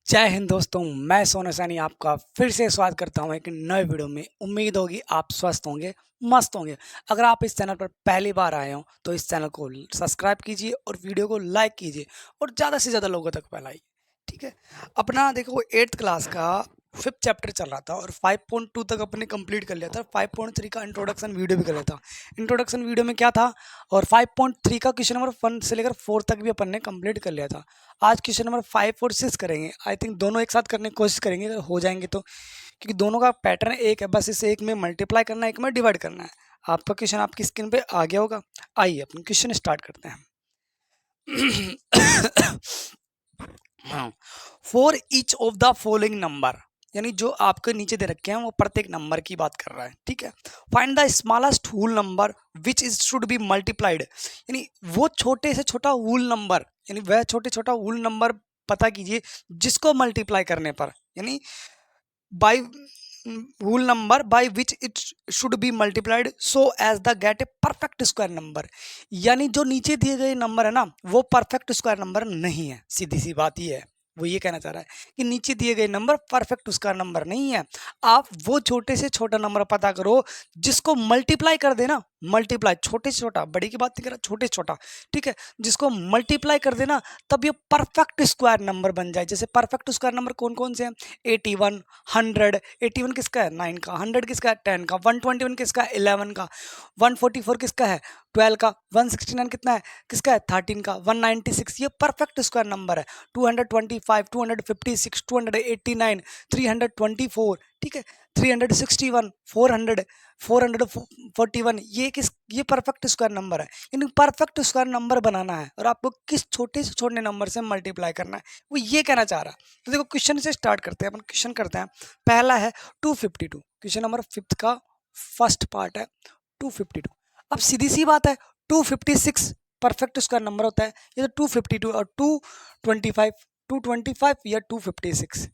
जय हिंद दोस्तों, मैं सोनू सैनी आपका फिर से स्वागत करता हूं एक नए वीडियो में। उम्मीद होगी आप स्वस्थ होंगे, मस्त होंगे। अगर आप इस चैनल पर पहली बार आए हो तो इस चैनल को सब्सक्राइब कीजिए और वीडियो को लाइक कीजिए और ज़्यादा से ज़्यादा लोगों तक फैलाइए। ठीक है, अपना देखो 8th क्लास का 5th चैप्टर चल रहा था और 5.2 तक अपने कंप्लीट कर लिया था। 5.3 का इंट्रोडक्शन वीडियो भी कर लिया था। इंट्रोडक्शन वीडियो में क्या था और 5.3 का क्वेश्चन नंबर 1 से लेकर 4 तक भी अपन ने कंप्लीट कर लिया था। आज क्वेश्चन नंबर 5 और 6 करेंगे। आई थिंक दोनों एक साथ करने की कोशिश करेंगे, अगर हो जाएंगे तो, क्योंकि दोनों का पैटर्न एक है, बस इसे एक में मल्टीप्लाई करना है, एक में डिवाइड करना है। आपका क्वेश्चन आपकी स्क्रीन पे आ गया होगा। आइए अपन क्वेश्चन स्टार्ट करते हैं। हाँ, for each of the following number, यानी जो आपके नीचे दे रखे हैं वो प्रत्येक नंबर की बात कर रहा है। ठीक है, find the smallest whole number which is should be multiplied, यानी वो छोटे से छोटा होल नंबर, यानी वह छोटे छोटा होल नंबर पता कीजिए जिसको मल्टीप्लाई करने पर, यानी by whole number by which it should be multiplied so as the get a perfect square number. यानी जो नीचे दिए गए नंबर है ना, वो परफेक्ट स्क्वायर नंबर नहीं है। सीधी सी बात ही है, वो ये कहना चाह रहा है कि नीचे दिए गए नंबर परफेक्ट स्क्वायर नंबर नहीं है। आप वो छोटे से छोटा नंबर पता करो जिसको मल्टीप्लाई कर देना, मल्टीप्लाई छोटे से छोटा, बड़ी की बात नहीं कर रहा, छोटे से छोटा। ठीक है, जिसको मल्टीप्लाई कर देना तब ये परफेक्ट स्क्वायर नंबर बन जाए। जैसे परफेक्ट स्क्वायर नंबर कौन कौन से हैं? 81, 100, 81 किसका है? 9 का, 100 किसका है? 10 का, 121 किसका है? 11 का, 144 किसका है? 12 का, 169 कितना है? किसका है? 13 का, 196 ये परफेक्ट स्क्वायर नंबर है। 225, 256, 289, 324, ठीक है, 361, 400, 441, ये परफेक्ट स्क्वायर नंबर है। यानी परफेक्ट स्क्वायर नंबर बनाना है और आपको किस छोटे से छोटे नंबर से मल्टीप्लाई करना है, वो ये कहना चाह रहा है। तो देखो क्वेश्चन से स्टार्ट करते हैं अपन। क्वेश्चन करते हैं, पहला है 252, क्वेश्चन नंबर 5th का फर्स्ट पार्ट है 252। अब सीधी सी बात है, 256 परफेक्ट स्क्वायर नंबर होता है। ये तो 252 और 225 या 256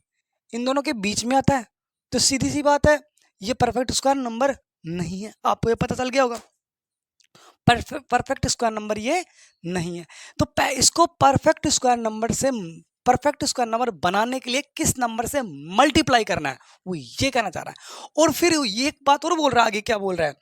इन दोनों के बीच में आता है, तो सीधी सी बात है ये परफेक्ट स्क्वायर नंबर नहीं है। आपको ये पता चल गया होगा, परफेक्ट स्क्वायर नंबर ये नहीं है। तो इसको परफेक्ट स्क्वायर नंबर बनाने के लिए किस नंबर से मल्टीप्लाई करना है, वो ये कहना चाह रहा है। और फिर ये एक बात और बोल रहा है, आगे क्या बोल रहा है,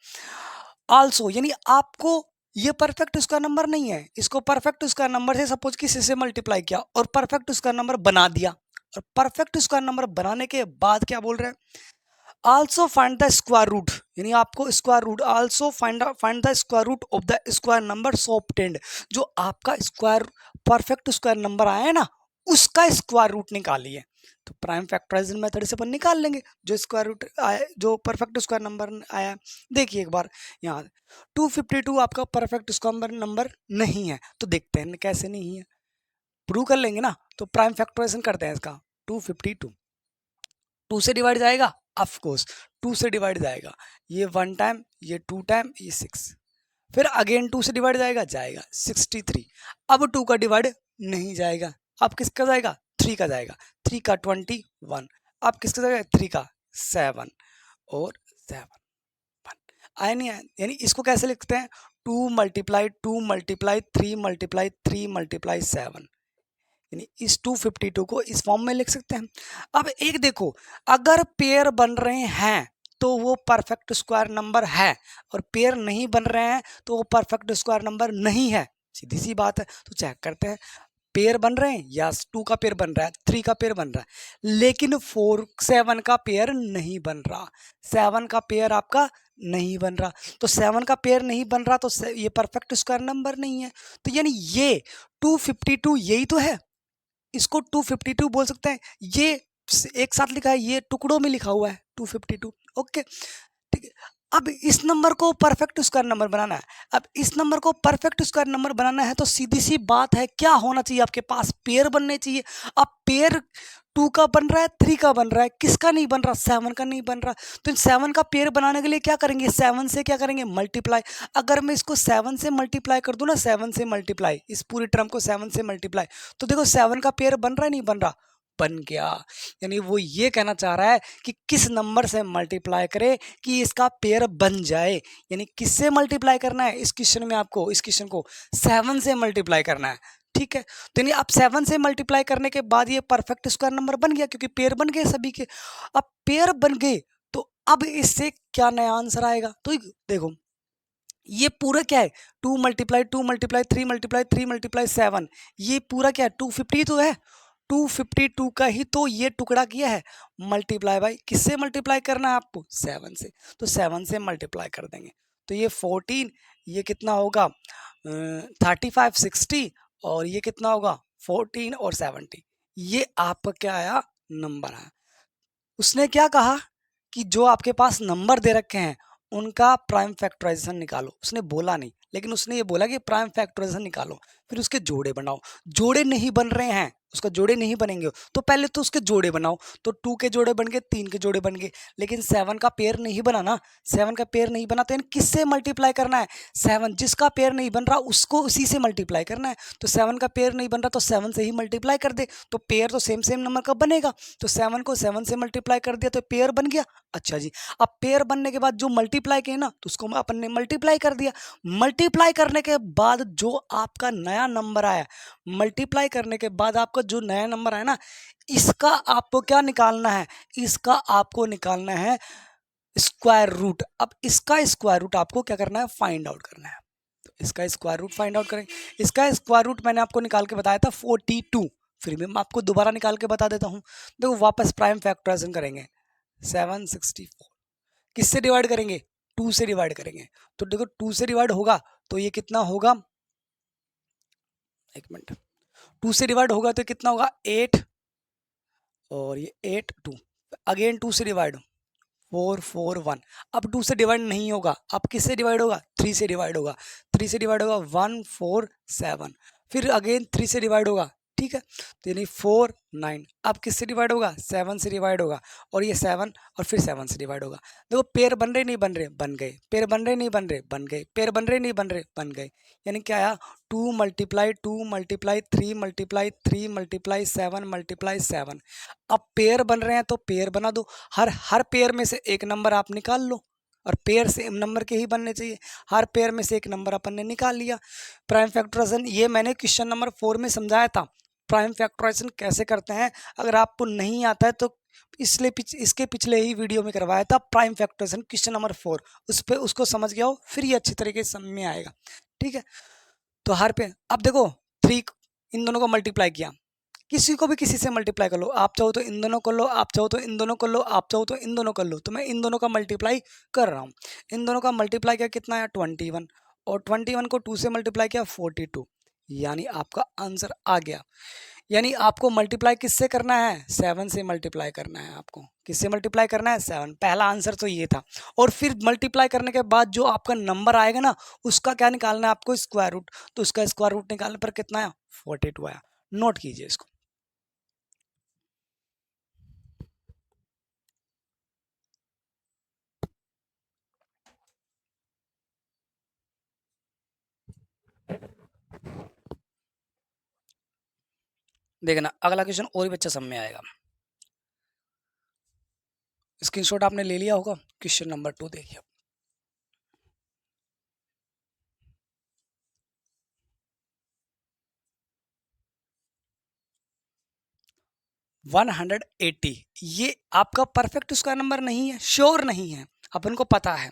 आल्सो, यानी आपको ये परफेक्ट स्क्वायर नंबर नहीं है, इसको परफेक्ट स्क्वायर नंबर से सपोज किसी से मल्टीप्लाई किया और परफेक्ट स्क्वायर नंबर बना दिया, और परफेक्ट स्क्वायर नंबर बनाने के बाद क्या बोल रहे हैं, also find the square root, यानी आपको square root, also find the square root of the square number so obtained, जो आपका स्क्वायर परफेक्ट स्क्वायर नंबर आया है ना, उसका स्क्वायर रूट निकालिए। तो प्राइम फैक्टराइजेशन मेथड से अपन निकाल लेंगे जो स्क्वायर रूट आया, जो परफेक्ट स्क्वायर नंबर आया। देखिए एक बार यहाँ 252 आपका परफेक्ट स्क्वायर नंबर नहीं है, तो देखते हैं कैसे नहीं है, प्रूव कर लेंगे ना। तो प्राइम फैक्टराइजेशन करते हैं इसका। 252 2 से डिवाइड जाएगा, ऑफ कोर्स 2 से डिवाइड जाएगा, ये 1 टाइम, ये 2 टाइम, ये 6, फिर अगेन 2 से डिवाइड जाएगा 63। अब 2 का डिवाइड नहीं जाएगा, अब किसका जाएगा? 3 का जाएगा, 3 का 21, अब किसका जाएगा? 3 का 7 और 7 आया नहीं आया। यानी इसको कैसे लिखते हैं? 2 मल्टीप्लाई 2 मल्टीप्लाई 3 मल्टीप्लाई 3 मल्टीप्लाई 7, यानी इस 252 को इस फॉर्म में लिख सकते हैं। अब एक देखो, अगर पेयर बन रहे हैं तो वो परफेक्ट स्क्वायर नंबर है, और पेयर नहीं बन रहे हैं तो वो परफेक्ट स्क्वायर नंबर नहीं है। सीधी सी बात है। तो चेक करते हैं, पेयर बन रहे हैं, या 2 का पेयर बन रहा है, 3 का पेयर बन रहा है, लेकिन 7 का पेयर नहीं बन रहा, 7 का पेयर आपका नहीं बन रहा। तो 7 का पेयर नहीं बन रहा, तो ये परफेक्ट स्क्वायर नंबर नहीं है। तो यानी ये 252 यही तो है, इसको 252 बोल सकते हैं। ये एक साथ लिखा है, ये टुकड़ों में लिखा हुआ है 252। ओके, ठीक है। अब इस नंबर को परफेक्ट स्क्वायर नंबर बनाना है। अब इस नंबर को परफेक्ट स्क्वायर नंबर बनाना है तो सीधी सी बात है, क्या होना चाहिए आपके पास? पेयर बनने चाहिए। अब पेयर 2 का बन रहा है, 3 का बन रहा है, किसका नहीं बन रहा? 7 का नहीं बन रहा। तो 7 का पेयर बनाने के लिए क्या करेंगे? 7 से क्या करेंगे? मल्टीप्लाई। अगर मैं इसको 7 से मल्टीप्लाई कर दूं ना, 7 से मल्टीप्लाई, इस पूरी टर्म को 7 से मल्टीप्लाई, तो देखो 7 का पेयर बन रहा है, नहीं बन रहा? बन गया। यानी वो ये कहना चाह रहा है कि किस नंबर से मल्टीप्लाई करे कि इसका पेयर बन जाए। यानी किससे मल्टीप्लाई करना है इस क्वेश्चन में? आपको इस क्वेश्चन को 7 से मल्टीप्लाई करना है। ठीक है, तो यानी अब 7 से मल्टीप्लाई करने के बाद ये परफेक्ट स्क्वायर नंबर बन गया, क्योंकि पेयर बन गए सभी के। अब पेयर बन गए तो अब इससे क्या नया आंसर आएगा, तो देखो ये पूरा क्या है, 2 मल्टीप्लाई 2 मल्टीप्लाई 3 मल्टीप्लाई 3 मल्टीप्लाई 7, ये पूरा क्या है 250 तो है, 252 का ही तो ये टुकड़ा किया है, मल्टीप्लाई बाई किससे मल्टीप्लाई करना है आपको, 7 से, तो 7 से मल्टीप्लाई कर देंगे, तो ये 14, ये कितना होगा 35 60, और ये कितना होगा 14 और 70, ये आपका क्या आया नंबर आया। उसने क्या कहा कि जो आपके पास नंबर दे रखे हैं उनका प्राइम फैक्टराइजेशन निकालो, उसने बोला नहीं, लेकिन उसने ये बोला कि प्राइम फैक्टराइजेशन निकालो, फिर उसके जोड़े बनाओ, जोड़े नहीं बन रहे हैं, उसका जोड़े नहीं बनेंगे तो पहले तो उसके जोड़े बनाओ, तो 2 के जोड़े बन गए, 3 के जोड़े बन गए, लेकिन 7 का पेयर नहीं बना ना, 7 का पेयर नहीं बना, तो यानी किससे मल्टीप्लाई करना है, 7, जिसका पेयर नहीं बन रहा उसको उसी से मल्टीप्लाई करना है, तो 7 का पेयर नहीं बन रहा तो 7 से ही मल्टीप्लाई कर दे, तो पेयर तो सेम सेम नंबर का बनेगा, तो 7 को 7 से मल्टीप्लाई कर दिया तो पेयर बन गया। अच्छा जी, अब पेयर बनने के बाद जो मल्टीप्लाई किए ना तो उसको अपन ने मल्टीप्लाई कर दिया, मल्टीप्लाई करने के बाद जो आपका नया नंबर आया, मल्टीप्लाई करने के बाद आपका जो नया नंबर आया ना, इसका आपको क्या निकालना है, इसका आपको निकालना है स्क्वायर रूट। अब इसका स्क्वायर रूट आपको क्या करना है, फाइंड आउट करना है, तो इसका स्क्वायर रूट फाइंड आउट करें। इसका स्क्वायर रूट मैंने आपको निकाल के बताया था 42, फिर भी मैं आपको दोबारा निकाल के बता देता हूँ। देखो वापस प्राइम फैक्टराइजेशन करेंगे, 764 किससे डिवाइड करेंगे, 2 से डिवाइड करेंगे, तो देखो 2 से डिवाइड होगा तो ये कितना होगा, एक मिनट, 2 से डिवाइड होगा तो कितना होगा 8, और ये 8 2, अगेन 2 से डिवाइड 4 4 1, अब 2 से डिवाइड नहीं होगा, अब किससे डिवाइड होगा, 3 से डिवाइड होगा, 3 से डिवाइड होगा 1 4 7, फिर अगेन 3 से डिवाइड होगा, ठीक है, तो यानी 4 9, अब किससे डिवाइड होगा, 7 से डिवाइड होगा, और ये 7 और फिर 7 से डिवाइड होगा। देखो पेयर बन रहे नहीं बन रहे, बन गए, पेयर बन रहे नहीं बन रहे, बन गए, पेयर बन रहे नहीं बन रहे, बन गए, यानी क्या आया 2 multiply 2 multiply 3 multiply 3 multiply 7 multiply 7। अब पेयर बन रहे हैं तो पेयर बना दो, हर पेयर में से एक नंबर आप निकाल लो, और पेयर सेम नंबर के ही बनने चाहिए, हर पेयर में से एक नंबर अपन ने निकाल लिया। प्राइम फैक्टराइजेशन ये मैंने क्वेश्चन नंबर 4 में समझाया था, प्राइम फैक्टराइजेशन कैसे करते हैं, अगर आपको नहीं आता है तो इसके पिछले ही वीडियो में करवाया था प्राइम फैक्टराइजेशन क्वेश्चन नंबर 4, उस पर उसको समझ गया हो फिर ये अच्छी तरीके से समझ में आएगा, ठीक है। तो हर पे अब देखो 3 इन दोनों को मल्टीप्लाई किया, किसी को भी किसी से मल्टीप्लाई कर लो, आप चाहो तो इन दोनों कर लो, आप चाहो तो इन दोनों कर लो, आप चाहो तो इन दोनों कर लो, तो मैं इन दोनों का मल्टीप्लाई कर रहा हूँ, इन दोनों का मल्टीप्लाई किया कितना है 21, और 21 को 2 से मल्टीप्लाई किया 42, यानी आपका आंसर आ गया। यानी आपको मल्टीप्लाई किससे करना है, 7 से मल्टीप्लाई करना है, आपको किससे मल्टीप्लाई करना है 7, पहला आंसर तो ये था। और फिर मल्टीप्लाई करने के बाद जो आपका नंबर आएगा ना उसका क्या निकालना है आपको, स्क्वायर रूट, तो उसका स्क्वायर रूट निकालने पर कितना आया 42 आया, नोट कीजिए इसको। देखना अगला क्वेश्चन और भी अच्छा समझ में आएगा। स्क्रीनशॉट आपने ले लिया होगा, क्वेश्चन नंबर 2 देखिए। 180 ये आपका परफेक्ट स्क्वायर नंबर नहीं है, श्योर नहीं है, अपन को पता है,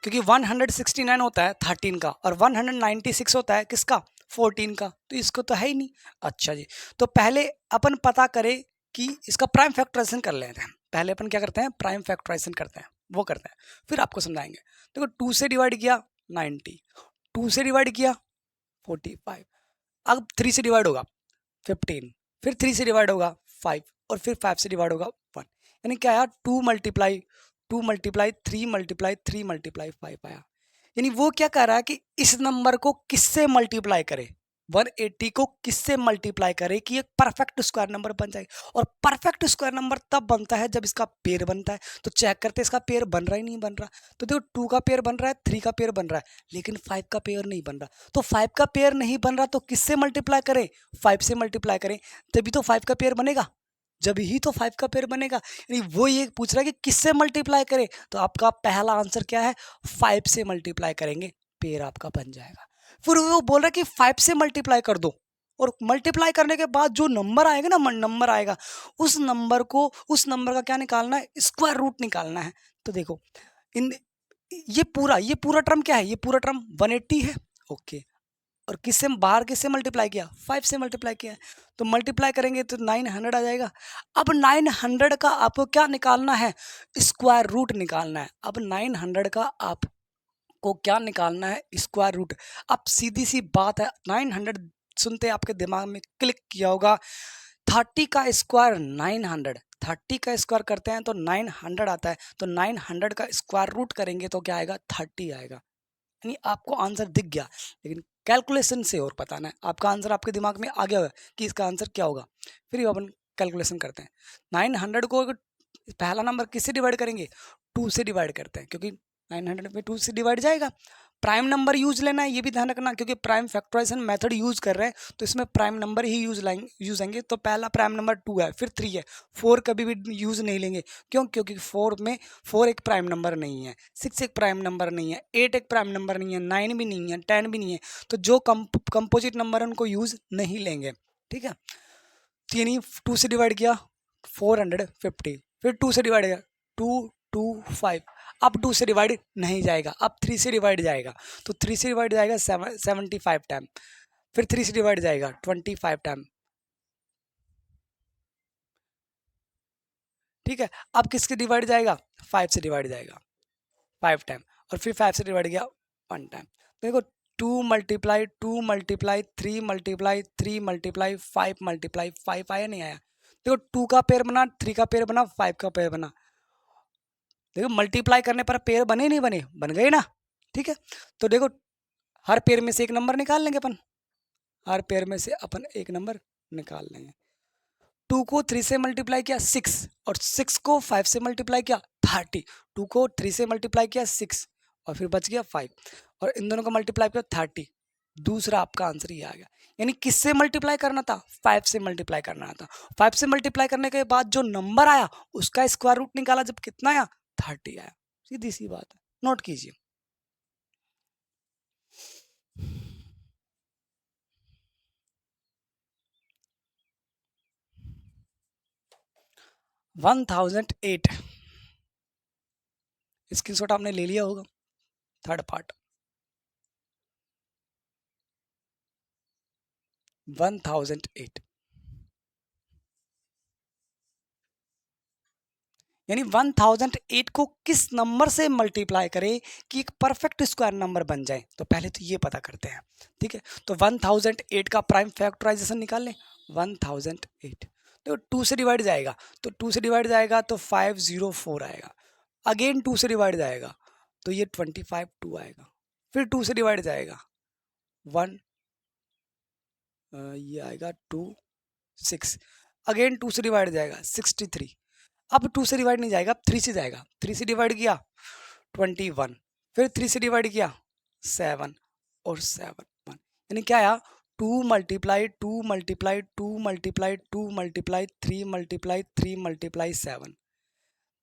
क्योंकि 169 होता है 13 का, और 196 होता है किसका 14 का, तो इसको तो है ही नहीं। अच्छा जी, तो पहले अपन पता करें कि इसका प्राइम फैक्टराइजेशन कर लेते हैं, पहले अपन क्या करते हैं प्राइम फैक्टराइजेशन करते हैं, वो करते हैं फिर आपको समझाएंगे। देखो 2 से डिवाइड किया 90, 2 से डिवाइड किया 45, अब 3 से डिवाइड होगा 15, फिर 3 से डिवाइड होगा 5, और फिर 5 से डिवाइड होगा 1, यानी क्या आया 2 मल्टीप्लाई 2 मल्टीप्लाई 3 मल्टीप्लाई 3 मल्टीप्लाई 5 आया। यानी वो क्या कह रहा है कि इस नंबर को किससे मल्टीप्लाई करे, 180 को किससे मल्टीप्लाई करे कि एक परफेक्ट स्क्वायर नंबर बन जाए। और परफेक्ट स्क्वायर नंबर तब बनता है जब इसका पेयर बनता है, तो चेक करते हैं इसका पेयर बन रहा है नहीं बन रहा, तो देखो 2 का पेयर बन रहा है, 3 का पेयर बन रहा है, लेकिन 5 का पेयर नहीं बन रहा, तो 5 का पेयर नहीं बन रहा तो किससे मल्टीप्लाई करें, 5 से मल्टीप्लाई करें, तभी तो 5 का पेयर बनेगा, जब ही तो 5 का पेयर बनेगा। यानी वो ये पूछ रहा है कि किससे मल्टीप्लाई करें, तो आपका पहला आंसर क्या है 5 से मल्टीप्लाई करेंगे, पेयर आपका बन जाएगा। फिर वो बोल रहा है कि 5 से मल्टीप्लाई कर दो, और मल्टीप्लाई करने के बाद जो नंबर आएगा ना, नंबर आएगा, उस नंबर का क्या निकालना है, स्क्वायर रूट निकालना है। तो देखो इन ये पूरा टर्म क्या है, ये पूरा टर्म 180 है, ओके, और किससे बाहर किससे मल्टीप्लाई किया, 5 से मल्टीप्लाई किया है, तो मल्टीप्लाई करेंगे तो 900 आ जाएगा। अब 900 का आपको क्या निकालना है, स्क्वायर रूट निकालना है। अब 900 का आपको क्या निकालना है, स्क्वायर रूट। अब सीधी सी बात है, 900 सुनते आपके दिमाग में क्लिक किया होगा, 30 का स्क्वायर 900, 30 का स्क्वायर करते हैं तो 900 आता है, तो 900 का स्क्वायर रूट करेंगे तो क्या आएगा, 30 आएगा। यानी आपको आंसर दिख गया, लेकिन कैलकुलेशन से और बताना है। आपका आंसर आपके दिमाग में आ गया है कि इसका आंसर क्या होगा, फिर अपन कैलकुलेशन करते हैं। 900 को अगर पहला नंबर किससे डिवाइड करेंगे, 2 से डिवाइड करते हैं, क्योंकि 900 में 2 से डिवाइड जाएगा। प्राइम नंबर यूज लेना है, ये भी ध्यान रखना, क्योंकि प्राइम फैक्टराइजेशन मेथड यूज कर रहे हैं तो इसमें प्राइम नंबर ही यूज आएंगे। तो पहला प्राइम नंबर 2 है, फिर 3 है, 4 कभी भी यूज नहीं लेंगे। क्यों, क्योंकि 4 एक प्राइम नंबर नहीं है, 6 एक प्राइम नंबर नहीं है, 8 एक प्राइम नंबर नहीं है, 9 भी नहीं है, 10 भी नहीं है। तो जो कंपोजिट नंबर है उनको यूज नहीं लेंगे, ठीक है। तो यानी 2 से डिवाइड किया 450, फिर 2 से डिवाइड किया 225, अब 2 से डिवाइड नहीं जाएगा, अब 3 से डिवाइड जाएगा, तो 3 से डिवाइड जाएगा 75 टाइम, फिर 3 से डिवाइड जाएगा 25 टाइम, ठीक है। अब किसके डिवाइड जाएगा, 5 से डिवाइड जाएगा 5 टाइम, और फिर 5 से डिवाइड किया 1 टाइम। तो देखो 2 multiply 2 multiply 3 multiply 3 multiply 5 multiply 5 आया नहीं आया। देखो 2 का पेयर बना, 3 का पेयर बना, 5 का पेयर बना। देखो मल्टीप्लाई करने पर पेयर बने नहीं बने, बन गए ना, ठीक है। तो देखो हर पेयर में से एक नंबर निकाल लेंगे अपन, हर पेयर में से अपन एक नंबर निकाल लेंगे। 2 को 3 से मल्टीप्लाई किया 6, और 6 को 5 से मल्टीप्लाई किया 30, 2 को 3 से मल्टीप्लाई किया 6, और फिर बच गया 5, और इन दोनों को मल्टीप्लाई किया 30। दूसरा आपका आंसर ये आ गया। यानी किससे मल्टीप्लाई करना था, 5 से मल्टीप्लाई करना था। 5 से मल्टीप्लाई करने के बाद जो नंबर आया उसका स्क्वायर रूट निकाला, जब कितना आया, 30 आया। सीधी सी बात है, नोट कीजिए। 1008 स्क्रीनशॉट आपने ले लिया होगा, थर्ड पार्ट 1008। यानी 1008 को किस नंबर से मल्टीप्लाई करें कि एक परफेक्ट स्क्वायर नंबर बन जाए, तो पहले तो ये पता करते हैं, ठीक है। तो 1008 का प्राइम फैक्टराइजेशन निकाल लें। 1008 तो 2 से डिवाइड जाएगा, तो 2 से डिवाइड जाएगा तो 504 आएगा, अगेन 2 से डिवाइड जाएगा तो ये 25 2 आएगा, फिर 2 से डिवाइड जाएगा 1, ये आएगा 2 6, अगेन 2 से डिवाइड जाएगा 63, अब 2 से डिवाइड नहीं जाएगा, अब 3 से जाएगा, 3 से डिवाइड किया 21, फिर 3 से डिवाइड किया 7 और 7 1, यानी क्या आया, 2 multiply 2 multiply 2 multiply 2 multiply 3 multiply 3 multiply 7।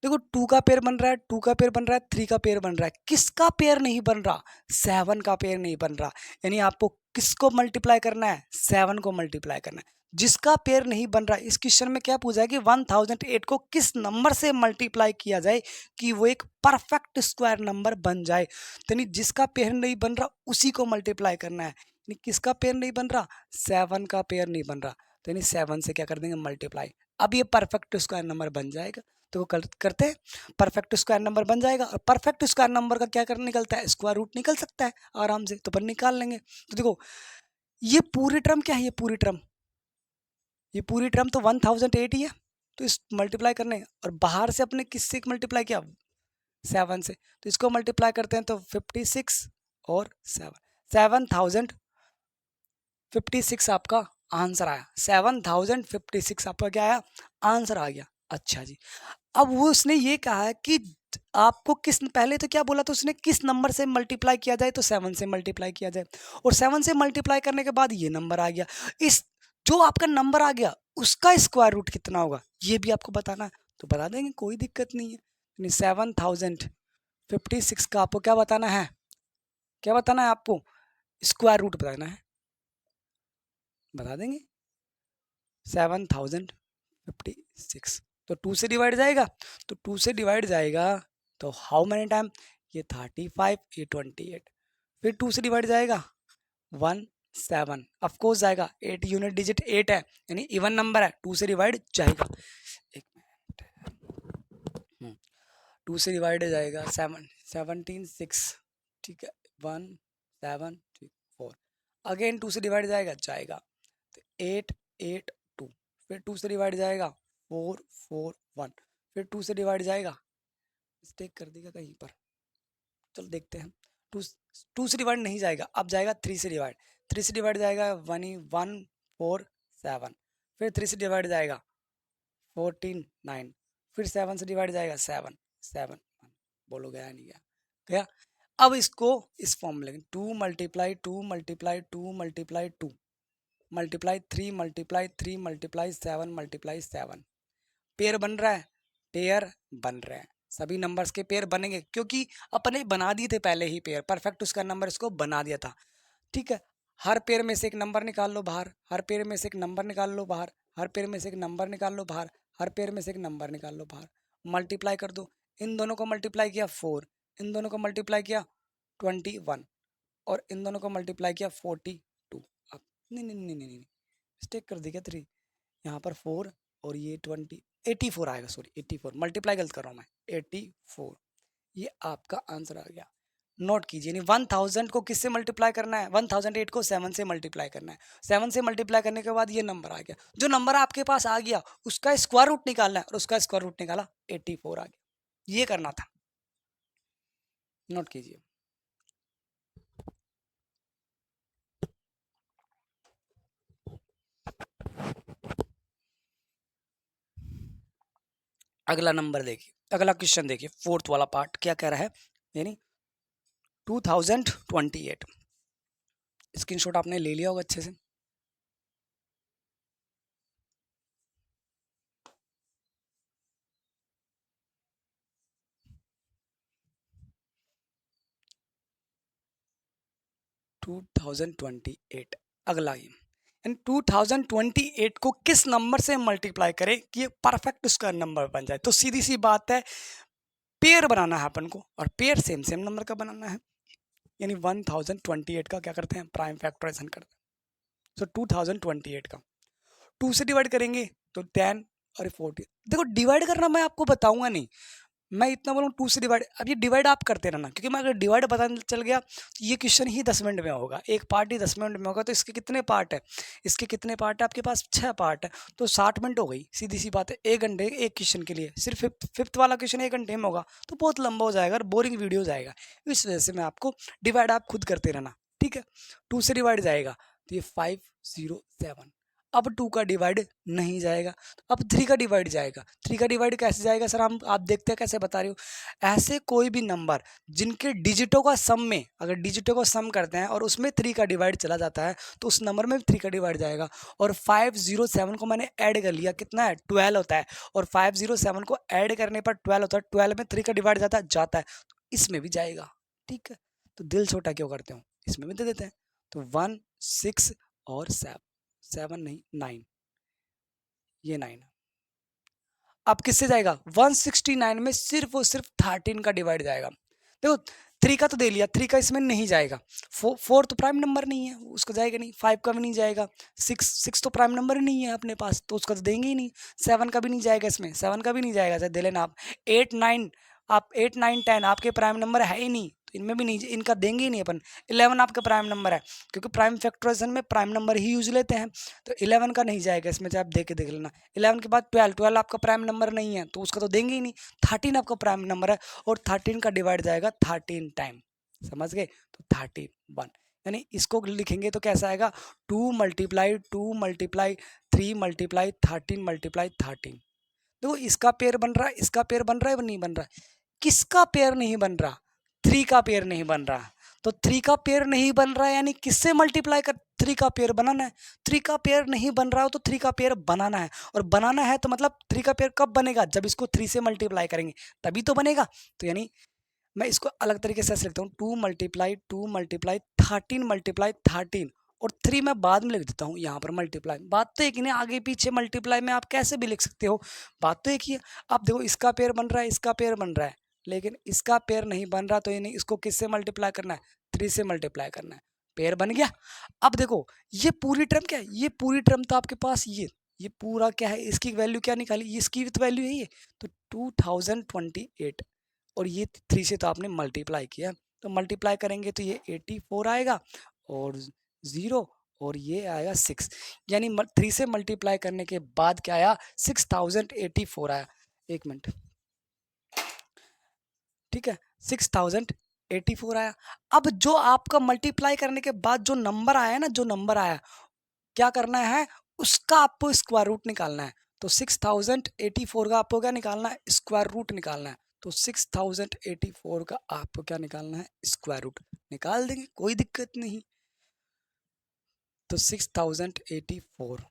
देखो 2 का पेयर बन रहा है, 2 का पेयर बन रहा है, 3 का पेयर बन रहा है, किसका पेयर नहीं बन रहा, 7 का पेयर नहीं बन रहा। यानी आपको किसको मल्टीप्लाई करना है, 7 को मल्टीप्लाई करना है, जिसका पेयर नहीं बन रहा। इस क्वेश्चन में क्या पूछा है कि 1008 को किस नंबर से मल्टीप्लाई किया जाए कि वो एक परफेक्ट स्क्वायर नंबर बन जाए। यानी जिसका पेयर नहीं बन रहा उसी को मल्टीप्लाई करना है। यानी किसका पेयर नहीं बन रहा, 7 का पेयर नहीं बन रहा, तो यानी 7 से क्या कर देंगे, मल्टीप्लाई। अब ये परफेक्ट स्क्वायर नंबर बन जाएगा, तो वो करते हैं, परफेक्ट स्क्वायर नंबर बन जाएगा। और परफेक्ट स्क्वायर नंबर का क्या कर निकलता है, स्क्वायर रूट निकल सकता है आराम से, तो अपन निकाल लेंगे। तो देखो ये पूरी टर्म क्या है, ये पूरी टर्म तो 1008 ही है, तो इस मल्टीप्लाई करने, और बाहर से अपने किससे मल्टीप्लाई किया, 7 से, तो इसको मल्टीप्लाई करते हैं तो 56 और 7056 आपका आंसर आया। 7056 आपका क्या आया, आंसर आ गया। अच्छा जी, अब वो उसने ये कहा है कि आपको किस, पहले तो क्या बोला था उसने, किस नंबर से मल्टीप्लाई किया जाए, तो 7 से मल्टीप्लाई किया जाए, और 7 से मल्टीप्लाई करने के बाद ये नंबर आ गया। इस जो आपका नंबर आ गया उसका स्क्वायर रूट कितना होगा ये भी आपको बताना है, तो बता देंगे, कोई दिक्कत नहीं है। 7056 का आपको क्या बताना है, क्या बताना है आपको, स्क्वायर रूट बताना है। बता देंगे 7056। तो 2 से डिवाइड जाएगा, तो 2 से डिवाइड जाएगा तो हाउ मैनी टाइम, ये 35, ये 28, फिर 2 से डिवाइड जाएगा 17, ऑफकोर्स जाएगा, 8 यूनिट डिजिट 8 है यानी इवन नंबर है, 2 से डिवाइड जाएगा। एक मिनट, 2 से डिवाइड जाएगा 17 6, ठीक है, 1 7 3 4, अगेन 2 से डिवाइड जाएगा तो 8 8 2, फिर 2 से डिवाइड जाएगा 4 4 1, फिर 2 से डिवाइड जाएगा, मिस्टेक कर देगा कहीं पर, चलो देखते हैं। 2 से डिवाइड नहीं जाएगा, अब जाएगा 3 से डिवाइड, 3 से डिवाइड जाएगा 1 1 4 7, फिर 3 से डिवाइड जाएगा 14 9, फिर 7 से डिवाइड जाएगा 7 7 1, बोलो गया नहीं गया, गया। अब इसको इस फॉर्म में लेंगे, 2 multiply 2 multiply 2 multiply 2 multiply 3 multiply 3 multiply 7 multiply 7, pair बन रहा है, पेयर बन रहे हैं, सभी नंबर्स के पेयर बनेंगे क्योंकि अपने बना दिए थे पहले ही पेयर, परफेक्ट उसका नंबर इसको बना दिया था, ठीक है। हर पेयर में से एक नंबर निकाल लो बाहर, हर पेयर में से एक नंबर निकाल लो बाहर, हर पेयर में से एक नंबर निकाल लो बाहर, हर पेयर में से एक नंबर निकाल लो बाहर, मल्टीप्लाई कर दो, इन दोनों को मल्टीप्लाई किया 4, इन दोनों को मल्टीप्लाई किया 21, और इन दोनों को मल्टीप्लाई किया 42। अब नहीं मिस्टेक कर दी क्या, 3 यहाँ पर 4 और ये 84 आएगा, सॉरी 84, मल्टीप्लाई गलत कर रहा हूँ मैं, 84, ये आपका आंसर आ गया। नोट कीजिए, नहीं 1000 को किससे मल्टीप्लाई करना है, 1008 को 7 से मल्टीप्लाई करना है, 7 से मल्टीप्लाई करने के बाद ये नंबर आ गया, जो नंबर आपके पास आ गया उसका स्क्वायर रूट निकालना है, और उसका स्क्वायर रूट निकाला 84 आ गया, ये करना था, नोट कीजिए। अगला नंबर देखिए, अगला क्वेश्चन देखिए, फोर्थ वाला पार्ट क्या कह रहा है, यानी 2028, स्क्रीनशॉट आपने ले लिया होगा अच्छे से। टू 2028, अगला ये 2028 को किस नंबर से मल्टीप्लाई करें कि ये परफेक्ट उसका नंबर बन जाए, तो सीधी सी बात है, पेयर बनाना है अपन को, और पेयर सेम सेम नंबर का बनाना है, यानी 1028 का क्या करते हैं, प्राइम फैक्टराइजेशन करते हैं। सो 2028 का 2 से डिवाइड करेंगे तो 10 और 40, देखो डिवाइड करना मैं आपको बताऊंगा नहीं, मैं इतना बोलूँ 2 से डिवाइड, अब ये डिवाइड आप करते रहना, क्योंकि मैं अगर डिवाइड पता चल गया तो ये क्वेश्चन ही 10 मिनट में होगा, एक पार्ट ही 10 मिनट में होगा, तो इसके कितने पार्ट है, इसके कितने पार्ट है आपके पास, 6 पार्ट है, तो 60 मिनट हो गई, सीधी सी बात है, 1 घंटे एक क्वेश्चन के लिए, सिर्फ फिफ्थ वाला क्वेश्चन 1 घंटे में होगा, तो बहुत लंबा हो जाएगा और बोरिंग वीडियो जाएगा, इस वजह से मैं आपको डिवाइड आप खुद करते रहना, ठीक है। 2 से डिवाइड जाएगा तो ये 507, अब 2 का डिवाइड नहीं जाएगा, अब 3 का डिवाइड जाएगा, 3 का डिवाइड कैसे जाएगा सर, हम आप देखते हैं कैसे बता रहे हो, ऐसे कोई भी नंबर जिनके डिजिटों का सम में, अगर डिजिटों को सम करते हैं और उसमें 3 का डिवाइड चला जाता है तो उस नंबर में भी 3 का डिवाइड जाएगा, और 507 को मैंने ऐड कर लिया, कितना है 12 होता है, और 507 को ऐड करने पर 12 होता है, 12 में 3 का डिवाइड जाता है, तो इसमें भी जाएगा, ठीक है। तो दिल छोटा क्यों करते हो, इसमें भी दे देते हैं, तो 1 6 और 7 नहीं 9, ये 9, अब किससे जाएगा, 169 में सिर्फ और सिर्फ 13 का डिवाइड जाएगा, देखो 3 का तो दे लिया, 3 का इसमें नहीं जाएगा, 4 तो प्राइम नंबर नहीं है, उसका जाएगा नहीं, 5 का भी नहीं जाएगा, 6 तो प्राइम नंबर ही नहीं है अपने पास, तो उसका तो देंगे ही नहीं, 7 का भी नहीं जाएगा, इसमें 7 का भी नहीं जाएगा, सर दे लेना आप, 8 9, आप 8 9 10 आपके प्राइम नंबर है ही नहीं, तो इनमें भी नहीं, इनका देंगे ही नहीं अपन, 11 आपका प्राइम नंबर है, क्योंकि प्राइम फैक्टराइजेशन में प्राइम नंबर ही यूज लेते हैं, तो 11 का नहीं जाएगा इसमें, चाहे आप देख लेना, 11 के बाद 12 आपका प्राइम नंबर नहीं है, तो उसका तो देंगे ही नहीं, 13 आपका प्राइम नंबर है, और 13 का डिवाइड जाएगा 13 टाइम, समझ गए, तो 31, यानी इसको लिखेंगे तो कैसा आएगा, 2 मल्टीप्लाई 2 मल्टीप्लाई 3 मल्टीप्लाई 13 मल्टीप्लाई 13, देखो इसका पेयर बन रहा है, इसका पेयर बन रहा है, नहीं बन रहा है, किसका पेयर नहीं बन रहा, 3 का पेयर नहीं बन रहा, तो 3 का पेयर नहीं बन रहा है, यानी किससे मल्टीप्लाई कर, 3 का पेयर बनाना है, 3 का पेयर नहीं बन रहा हो तो 3 का पेयर बनाना है, और बनाना है तो मतलब 3 का पेयर कब बनेगा, जब इसको 3 से मल्टीप्लाई करेंगे तभी तो बनेगा, तो यानी मैं इसको अलग तरीके से लिखता हूँ, 2 मल्टीप्लाई 2 मल्टीप्लाई 13 मल्टीप्लाई 13, और 3 मैं बाद में लिख देता हूँ यहाँ पर मल्टीप्लाई। बात तो एक ही नहीं, आगे पीछे मल्टीप्लाई में आप कैसे भी लिख सकते हो, बात तो एक ही है। अब देखो इसका पेयर बन रहा है, इसका पेयर बन रहा है, लेकिन इसका पेयर नहीं बन रहा, तो यानी इसको किससे मल्टीप्लाई करना है, 3 से मल्टीप्लाई करना है, पेयर बन गया। अब देखो ये पूरी टर्म क्या है, ये पूरी टर्म तो आपके पास ये पूरा क्या है, इसकी वैल्यू क्या निकाली, इसकी विथ वैल्यू है ये, तो 2028, और ये 3 से तो आपने मल्टीप्लाई किया, तो मल्टीप्लाई करेंगे तो ये 84 आएगा और 0 और ये आएगा 6, यानी 3 से मल्टीप्लाई करने के बाद क्या आया, 6084 आया। एक मिनट, ठीक है, 6084 आया। अब जो आपका मल्टीप्लाई करने के बाद जो नंबर आया ना, जो नंबर आया, क्या करना है, उसका आपको स्क्वायर रूट निकालना है। तो 6084 का आपको क्या निकालना है, स्क्वायर रूट निकालना है। तो 6084 का आपको क्या निकालना है, स्क्वायर रूट निकाल देंगे, कोई दिक्कत नहीं। तो 6084,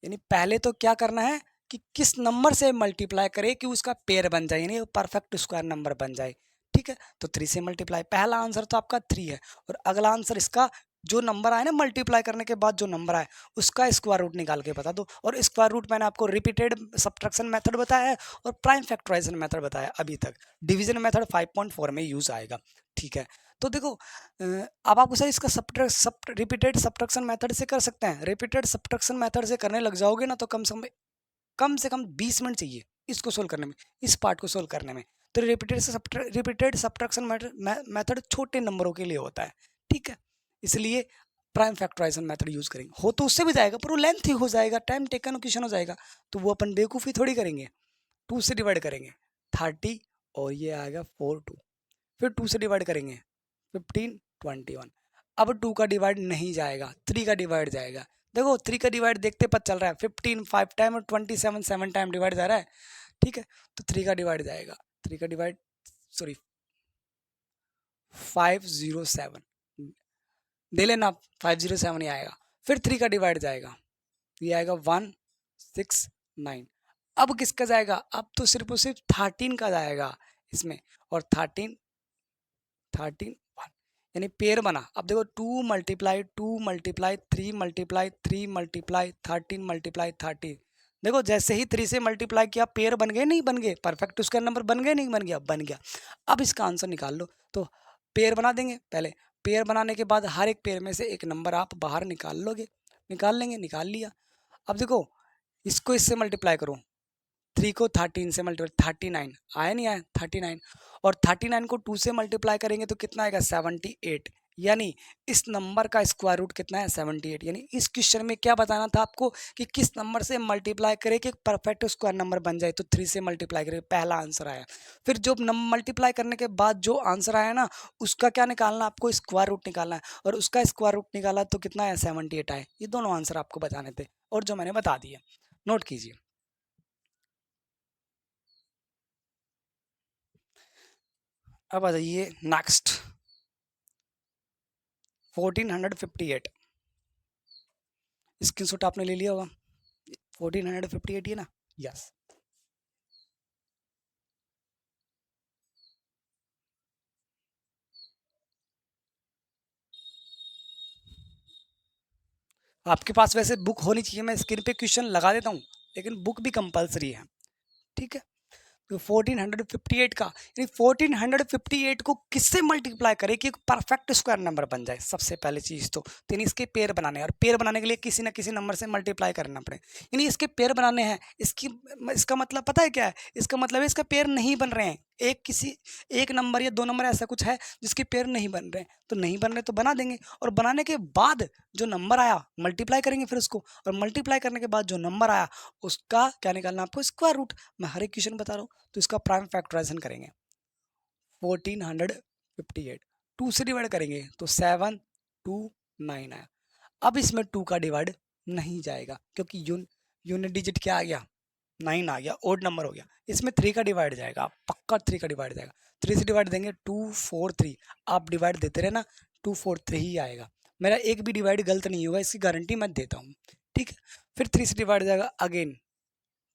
यानी पहले तो क्या करना है कि किस नंबर से मल्टीप्लाई करे कि उसका पेयर बन जाए, यानी परफेक्ट स्क्वायर नंबर बन जाए, ठीक है। तो 3 से मल्टीप्लाई, पहला आंसर तो आपका 3 है, और अगला आंसर इसका जो नंबर आया ना मल्टीप्लाई करने के बाद जो नंबर आया उसका स्क्वायर रूट निकाल के बता दो। और स्क्वायर रूट मैंने आपको रिपीटेड सब्ट्रैक्शन मेथड बताया है और प्राइम फैक्टराइजेशन मेथड बताया अभी तक। डिवीजन मेथड 5.4 में यूज आएगा, ठीक है। तो देखो अब आपको सर इसका रिपीटेड सब्ट्रैक्शन मेथड से कर सकते हैं। रिपीटेड सब्ट्रैक्शन मेथड से करने लग जाओगे ना तो कम से कम 20 मिनट चाहिए इसको सोल्व करने में, इस पार्ट को सोल्व करने में। तो रिपीटेड सब्ट्रैक्शन मेथड छोटे नंबरों के लिए होता है, ठीक है, इसलिए प्राइम फैक्टराइजेशन मेथड यूज करेंगे। हो तो उससे भी जाएगा पर वो लेंथ ही हो जाएगा, टाइम टेकन क्वेश्चन हो जाएगा, तो वो अपन बेवकूफ़ी थोड़ी करेंगे। 2 से डिवाइड करेंगे 30 और ये आएगा 4 2, फिर 2 से डिवाइड करेंगे 15 21। अब 2 का डिवाइड नहीं जाएगा, 3 का डिवाइड जाएगा। देखो 3 का डिवाइड देखते पता चल रहा है, 15 5 टाइम और 27 7 टाइम डिवाइड जा रहा है, ठीक है। तो 3 का डिवाइड जाएगा, 3 का डिवाइड सॉरी 507 दे लेना, 507 ही आएगा। फिर 3 का डिवाइड जाएगा, ये आएगा 169। अब किसका जाएगा, अब तो सिर्फ और सिर्फ 13 का जाएगा इसमें, और 13 1 यानी पेयर बना। अब देखो 2 multiply 2 multiply 3 multiply 3 multiply 13 multiply 30। देखो जैसे ही 3 से मल्टीप्लाई किया पेयर बन गए, नहीं बन गए, परफेक्ट उसका नंबर बन गए, नहीं बन गया, बन गया। अब इसका आंसर निकाल लो। तो पेयर बना देंगे, पहले पेयर बनाने के बाद हर एक पेयर में से एक नंबर आप बाहर निकाल लोगे, निकाल लेंगे, निकाल लिया। अब देखो इसको इससे मल्टीप्लाई करो, 3 को 13 से मल्टीप्लाई 39 आया, नहीं आया 39, और 39 को 2 से मल्टीप्लाई करेंगे तो कितना आएगा 78, यानी इस नंबर का स्क्वायर रूट कितना है 78। यानी इस क्वेश्चन में क्या बताना था आपको कि किस नंबर से मल्टीप्लाई करे कि परफेक्ट स्क्वायर नंबर बन जाए, तो 3 से मल्टीप्लाई करे, पहला आंसर आया। फिर जो मल्टीप्लाई करने के बाद जो आंसर आया ना उसका क्या निकालना, आपको स्क्वायर रूट निकालना है, और उसका स्क्वायर रूट निकाला तो कितना है 78 आए। ये दोनों आंसर आपको बताने थे और जो मैंने बता दिए, नोट कीजिए। अब आ जाइए नेक्स्ट 1458, स्क्रीनशॉट आपने ले लिया होगा, 1458 ही ना, यस। आपके पास वैसे बुक होनी चाहिए, मैं स्क्रीन पे क्वेश्चन लगा देता हूँ, लेकिन बुक भी कंपलसरी है, ठीक है। तो 1458 का, यानी 1458 को किससे मल्टीप्लाई करें कि एक परफेक्ट स्क्वायर नंबर बन जाए, सबसे पहली चीज़ तो यानी इसके पेयर बनाने हैं, और पेयर बनाने के लिए किसी ना किसी नंबर से मल्टीप्लाई करना पड़े, यानी इसके पेयर बनाने हैं। इसका मतलब पता है क्या है, इसका मतलब है इसका पेयर नहीं बन रहे हैं, एक नंबर या 2 नंबर ऐसा कुछ है जिसके पेयर नहीं बन रहे हैं, तो नहीं बन रहे तो बना देंगे, और बनाने के बाद जो नंबर आया मल्टीप्लाई करेंगे फिर उसको, और मल्टीप्लाई करने के बाद जो नंबर आया उसका क्या निकालना, आपको स्क्वायर रूट। मैं हर एक क्वेश्चन बता रहा हूँ, तो इसका प्राइम फैक्टराइजेशन करेंगे 1458, 2 से डिवाइड करेंगे तो 729 आया। अब इसमें 2 का डिवाइड नहीं जाएगा क्योंकि यूनिट डिजिट क्या आ गया, 9 आ गया, ओड नंबर हो गया। इसमें 3 का डिवाइड जाएगा, पक्का 3 का डिवाइड जाएगा। 3 से डिवाइड देंगे 243, आप डिवाइड देते रहे ना, 243 ही आएगा, मेरा एक भी डिवाइड गलत नहीं होगा, इसकी गारंटी मैं देता हूँ, ठीक है। फिर 3 से डिवाइड जाएगा अगेन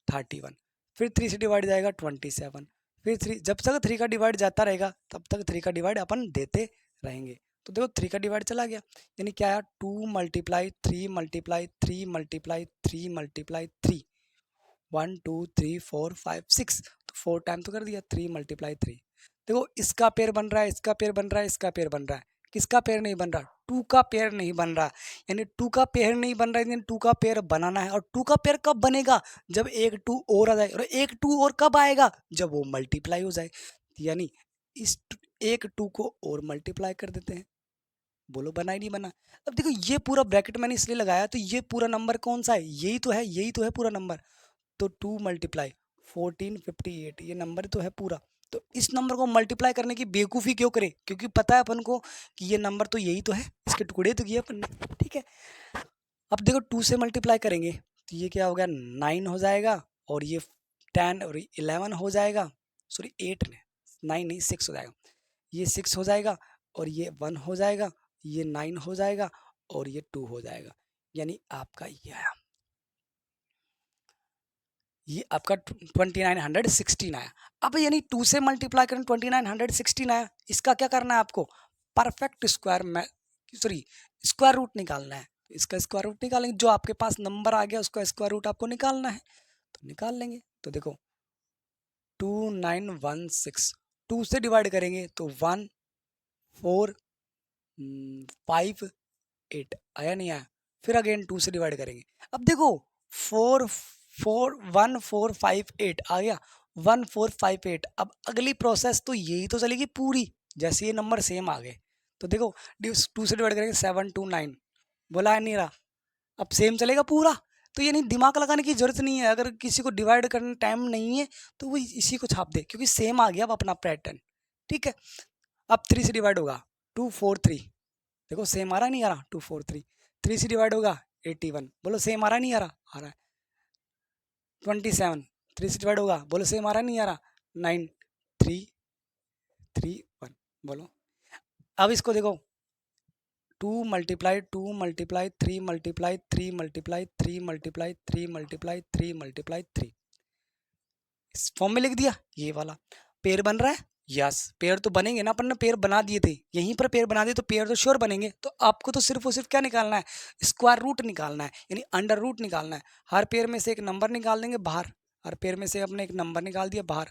31, फिर 3 से डिवाइड जाएगा 27, फिर 3, जब तक 3 का डिवाइड जाता रहेगा तब तक 3 का डिवाइड अपन देते रहेंगे। तो देखो 3 का डिवाइड चला गया, यानी क्या आया 2 मल्टीप्लाई 3 मल्टीप्लाई 3 मल्टीप्लाई 3 मल्टीप्लाई 3, 1 2 3 4 5 6, तो 4 टाइम तो कर दिया, 3 मल्टीप्लाई 3। देखो इसका पेयर बन रहा है, इसका पेयर बन रहा है, इसका पेयर बन रहा है, किसका पेयर नहीं बन रहा, 2 का पेयर नहीं बन रहा, यानी 2 का पेयर नहीं बन रहा है, यानी 2 का पेयर बनाना है। और 2 का पेयर कब बनेगा, जब एक 2 और आ जाए, और एक 2 और कब आएगा, जब वो मल्टीप्लाई हो जाए, यानी इस एक 2 को और मल्टीप्लाई कर देते हैं। बोलो बना ही नहीं बना। अब देखो ये पूरा ब्रैकेट मैंने इसलिए लगाया, तो ये पूरा नंबर कौन सा है, यही तो है, यही तो है पूरा नंबर। तो 2 मल्टीप्लाई 1458, ये नंबर तो है पूरा। तो इस नंबर को मल्टीप्लाई करने की बेवकूफ़ी क्यों करे, क्योंकि पता है अपन को कि ये नंबर तो यही तो है, इसके टुकड़े तो किए अपन ने, ठीक है। अब देखो 2 से मल्टीप्लाई करेंगे तो ये क्या हो गया 9 हो जाएगा, और ये 10 और 11 हो जाएगा, सॉरी 8 ने 9 नहीं 6 हो जाएगा, ये 6 हो जाएगा, और ये 1 हो जाएगा, ये 9 हो जाएगा, और ये 2 हो जाएगा, यानी आपका ये आया, ये आपका 2916 आया। अब यानी 2 से मल्टीप्लाई करें 2916 आया, इसका क्या करना है आपको, परफेक्ट स्क्वायर में, सॉरी स्क्वायर रूट निकालना है। तो इसका स्क्वायर रूट निकालेंगे, जो आपके पास नंबर आ गया उसका स्क्वायर रूट आपको निकालना है, तो निकाल लेंगे। तो देखो 2916 2 से डिवाइड करेंगे तो 1 4 5 8 आया, नहीं आया, फिर अगेन 2 से डिवाइड करेंगे। अब देखो 4 4 1 4 5 8 आ गया, 1 4 5 8। अब अगली प्रोसेस तो यही तो चलेगी पूरी, जैसे ये नंबर सेम आ गए, तो देखो 2 से डिवाइड करेंगे 7 2 9, बोला है नहीं रहा, अब सेम चलेगा पूरा। तो ये नहीं दिमाग लगाने की जरूरत नहीं है, अगर किसी को डिवाइड करने टाइम नहीं है तो वो इसी को छाप दे, क्योंकि सेम आ गया अब अपना पैटर्न, ठीक है। अब 3 से डिवाइड होगा 2 4 3, देखो सेम आ रहा नहीं आ रहा, 2 4 3, 3 से डिवाइड होगा 81, बोलो सेम आ रहा नहीं आ रहा, आ रहा है। 27 3 से डिवाइड होगा, बोलो सेम आ रहा नहीं आ रहा, 9 3 3 1, बोलो। अब इसको देखो 2 multiply 2 multiply 3 multiply 3 multiply 3 multiply 3 multiply 3 multiply 3, इस फॉर्म में लिख दिया, ये वाला पेयर बन रहा है। यस पेयर तो बनेंगे ना, अपन ने पेयर बना दिए थे, यहीं पर पेयर बना दिए तो पेयर तो श्योर बनेंगे। तो आपको तो सिर्फ और सिर्फ क्या निकालना है, स्क्वायर रूट निकालना है, यानी अंडर रूट निकालना है। हर पेयर में से एक नंबर निकाल देंगे बाहर, हर पेयर में से अपने एक नंबर निकाल दिया बाहर,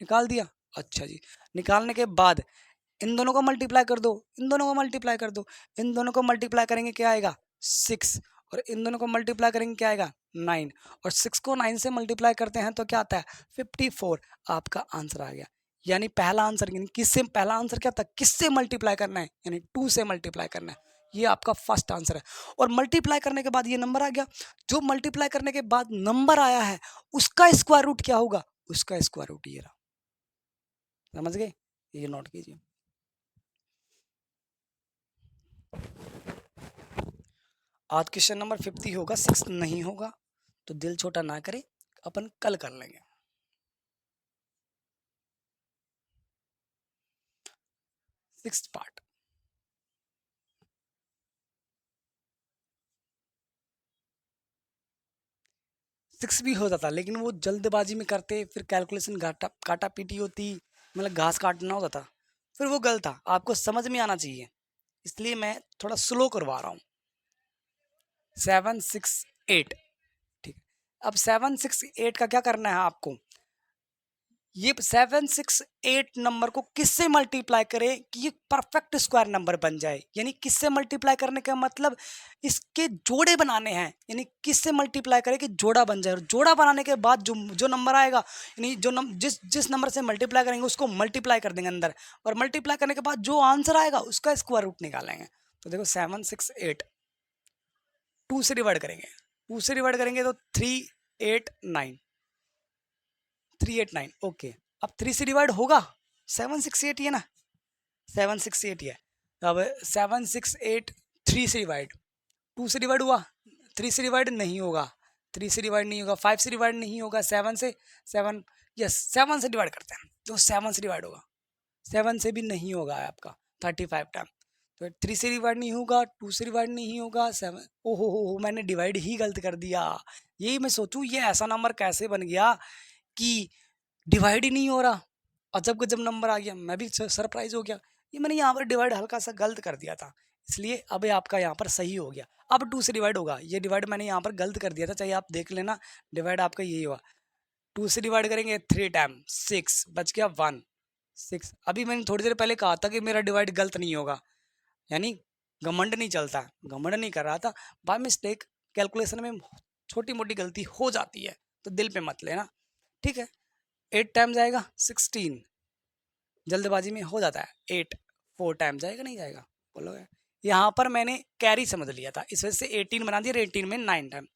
निकाल दिया। अच्छा जी, निकालने के बाद इन दोनों को मल्टीप्लाई कर दो, इन दोनों को मल्टीप्लाई कर दो, इन दोनों को मल्टीप्लाई करेंगे क्या आएगा 6, और इन दोनों को मल्टीप्लाई करेंगे क्या आएगा 9, और 6 को 9 से मल्टीप्लाई करते हैं तो क्या आता है 54, आपका आंसर आ गया। यानी पहला आंसर, यानी किससे, पहला आंसर क्या था, किससे मल्टीप्लाई करना है, यानी 2 से मल्टीप्लाई करना है, ये आपका फर्स्ट आंसर है। और मल्टीप्लाई करने के बाद ये नंबर आ गया, जो मल्टीप्लाई करने के बाद नंबर आया है उसका स्क्वायर रूट क्या होगा, उसका स्क्वायर रूट ये रहा, समझ गए, ये नोट कीजिए। आज क्वेश्चन नंबर 50 होगा, 6 नहीं होगा, तो दिल छोटा ना करें, अपन कल कर लेंगे। सिक्स्थ पार्ट, सिक्स भी हो जाता, लेकिन वो जल्दबाजी में करते, फिर कैलकुलेशन काटा पीटी होती, मतलब घास काटना होता था, फिर वो गलत था, आपको समझ में आना चाहिए, इसलिए मैं थोड़ा स्लो करवा रहा हूँ। 7 6 8, ठीक है। अब 7 6 8 का क्या करना है आपको, ये 7 6 8 नंबर को किससे मल्टीप्लाई करें कि ये परफेक्ट स्क्वायर नंबर बन जाए, यानी किससे मल्टीप्लाई करने का मतलब इसके जोड़े बनाने हैं, यानी किससे मल्टीप्लाई करें कि जोड़ा बन जाए, और जोड़ा बनाने के बाद जो जो नंबर आएगा, यानी जिस नंबर से मल्टीप्लाई करेंगे उसको मल्टीप्लाई कर देंगे अंदर, और मल्टीप्लाई करने के बाद जो आंसर आएगा उसका स्क्वायर रूट निकालेंगे। तो देखो 7 6 8 2 से डिवाइड करेंगे, 2 से डिवाइड करेंगे तो 3 8 9, 3 8 9, ओके। अब 3 से डिवाइड होगा, 7 6 8 है ना, 7 6 8 है, अब 7 6 8 3 से डिवाइड, 2 से डिवाइड हुआ, 3 से डिवाइड नहीं होगा, 3 से डिवाइड नहीं होगा, 5 से डिवाइड नहीं होगा, 7 से 7, यस 7 से डिवाइड करते हैं तो 7 से डिवाइड होगा, 7 से भी नहीं होगा आपका 35 टाइम, तो 3 से डिवाइड नहीं होगा, 2 से डिवाइड नहीं होगा, 7, ओहो हो मैंने डिवाइड ही गलत कर दिया। यही मैं सोचूं ये ऐसा नंबर कैसे बन गया कि डिवाइड ही नहीं हो रहा, अजब गजब नंबर आ गया, मैं भी सरप्राइज हो गया, ये मैंने यहाँ पर डिवाइड हल्का सा गलत कर दिया था, इसलिए अब ये आपका यहाँ पर सही हो गया। अब 2 से डिवाइड होगा, ये डिवाइड मैंने यहाँ पर गलत कर दिया था, चाहिए आप देख लेना, डिवाइड आपका यही हुआ। 2 से डिवाइड करेंगे 3 टाइम 6 बच गया 1 6। अभी मैंने थोड़ी देर पहले कहा था कि मेरा डिवाइड गलत नहीं होगा, यानी घमंड नहीं चलता, घमंड नहीं कर रहा था, बाय मिस्टेक कैलकुलेशन में छोटी मोटी गलती हो जाती है, तो दिल पे मत लेना, ठीक है। 8 टाइम जाएगा 16, जल्दबाजी में हो जाता है। 8 4 टाइम जाएगा नहीं जाएगा, बोलोगे। यहाँ पर मैंने कैरी समझ लिया था, इस वजह से 18 बना दिया, 18 में 9 टाइम।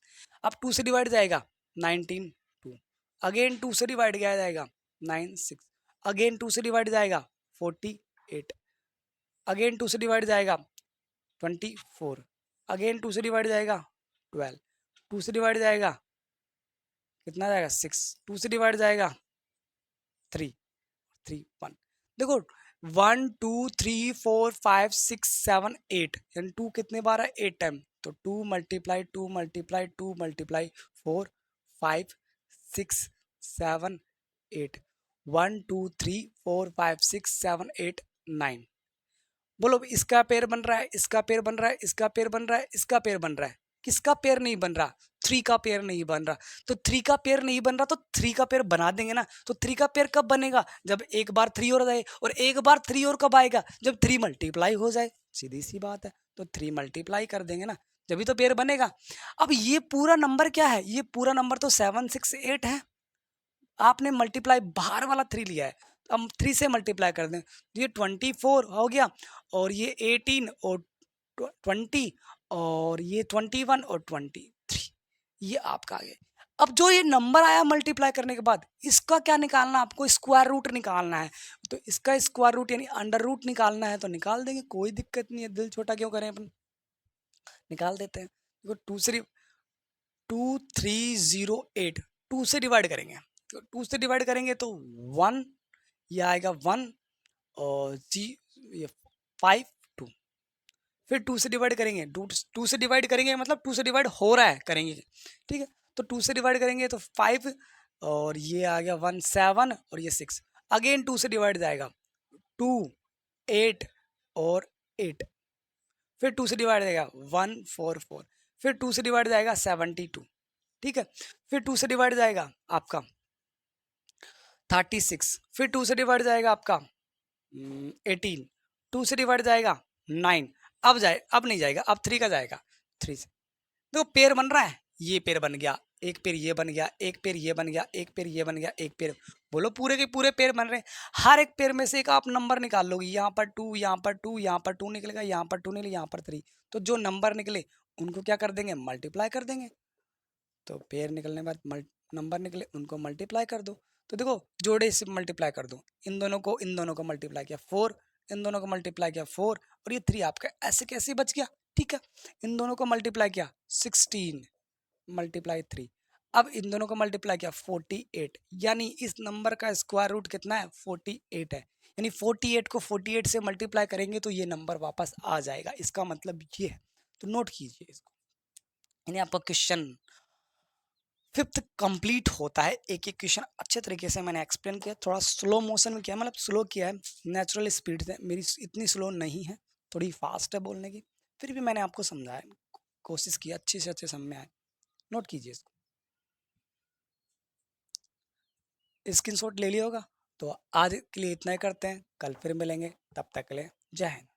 अब 2 से डिवाइड जाएगा 19 2, अगेन 2 से डिवाइड किया जाएगा 9 6, अगेन 2 से डिवाइड जाएगा 48, अगेन 2 से डिवाइड जाएगा 24, अगेन 2 से डिवाइड जाएगा 12, 2 से डिवाइड जाएगा कितना जाएगा 6, 2 से डिवाइड जाएगा 3 3 1। देखो 1 2 3 4 5 6 7 8, यानी 2 कितने बार है 8 टाइम, तो 2 मल्टीप्लाई 2 मल्टीप्लाई 2 मल्टीप्लाई 4 5 6 7 8, 1 2 3 4 5 6 7 8 9। बोलो इसका पेयर बन रहा है, इसका पेयर बन रहा है, इसका पेयर बन रहा है, इसका पेयर बन रहा है, किसका पेयर नहीं बन रहा, 3 का पेयर नहीं बन रहा। तो 3 का पेयर नहीं बन रहा तो 3 का पेयर बना देंगे ना। तो 3 का पेयर कब बनेगा, जब एक बार 3 और जाए, और एक बार 3 और कब आएगा, जब 3 मल्टीप्लाई हो जाए, सीधी सी बात है। तो 3 मल्टीप्लाई कर देंगे ना, जब तो पेयर बनेगा। अब ये पूरा नंबर क्या है, ये पूरा नंबर तो 7 6 8 है, आपने मल्टीप्लाई बाहर वाला 3 लिया है, हम 3 से मल्टीप्लाई कर दें तो ये 24 हो गया, और ये 18 और 20 और ये 21 और 23, ये आपका आ गया। अब जो ये नंबर आया मल्टीप्लाई करने के बाद, इसका क्या निकालना, आपको स्क्वायर रूट निकालना है। तो इसका स्क्वायर रूट यानी अंडर रूट निकालना है, तो निकाल देंगे, कोई दिक्कत नहीं है, दिल छोटा क्यों करें, अपन निकाल देते हैं। देखो 2308, 2 से डिवाइड करेंगे, तो 2 से डिवाइड करेंगे तो 1, ये आएगा 1 और जी, ये 5 2, फिर 2 से डिवाइड करेंगे, 2 से डिवाइड करेंगे मतलब 2 से डिवाइड हो रहा है, करेंगे, ठीक है। तो 2 से डिवाइड करेंगे तो 5, और ये आ गया 1 7 और ये 6, अगेन 2 से डिवाइड जाएगा 2 8 और 8, फिर 2 से डिवाइड जाएगा 1 4 4, फिर 2 से डिवाइड जाएगा 72, ठीक है। फिर 2 से डिवाइड जाएगा आपका 36, फिर 2 से डिवाइड जाएगा आपका 18, 2 से डिवाइड जाएगा 9, अब नहीं जाएगा, अब 3 का जाएगा 3 से। देखो पेयर बन रहा है, ये पेयर बन गया, एक पेयर ये बन गया, एक पेयर ये बन गया, एक पेयर ये बन गया, एक पेयर, बोलो पूरे के पूरे पेयर बन रहे हैं। हर एक पेयर में से एक आप नंबर निकाल लोगे, यहाँ पर 2, यहाँ पर 2, यहाँ पर 2 निकलेगा, यहाँ पर 2 निकलेगा, यहाँ पर 3, तो जो नंबर निकले उनको क्या कर देंगे, मल्टीप्लाई कर देंगे। तो पेयर निकलने के बाद नंबर निकले उनको मल्टीप्लाई कर दो। तो देखो जोड़े से मल्टीप्लाई कर दो, इन दोनों को मल्टीप्लाई किया 4, इन दोनों को मल्टीप्लाई किया 4, और ये 3 आपका ऐसे कैसे बच गया, ठीक है। इन दोनों को मल्टीप्लाई किया 16 मल्टीप्लाई 3, अब इन दोनों को मल्टीप्लाई किया 48, यानी इस नंबर का स्क्वायर रूट कितना है 48 है, यानी 48 को 48 से मल्टीप्लाई करेंगे तो ये नंबर वापस आ जाएगा, इसका मतलब ये है। तो नोट कीजिए इसको, यानी आपका क्वेश्चन 5th कंप्लीट होता है। एक एक क्वेश्चन अच्छे तरीके से मैंने एक्सप्लेन किया, थोड़ा स्लो मोशन में किया, मतलब स्लो किया है, नेचुरल स्पीड से, मेरी इतनी स्लो नहीं है, थोड़ी फास्ट है बोलने की, फिर भी मैंने आपको समझाया, कोशिश की अच्छे से अच्छे समझ में आए। नोट कीजिए इसको, स्क्रीनशॉट ले लिया होगा। तो आज के लिए इतना ही करते हैं, कल फिर मिलेंगे, तब तक के लिए जय हिंद।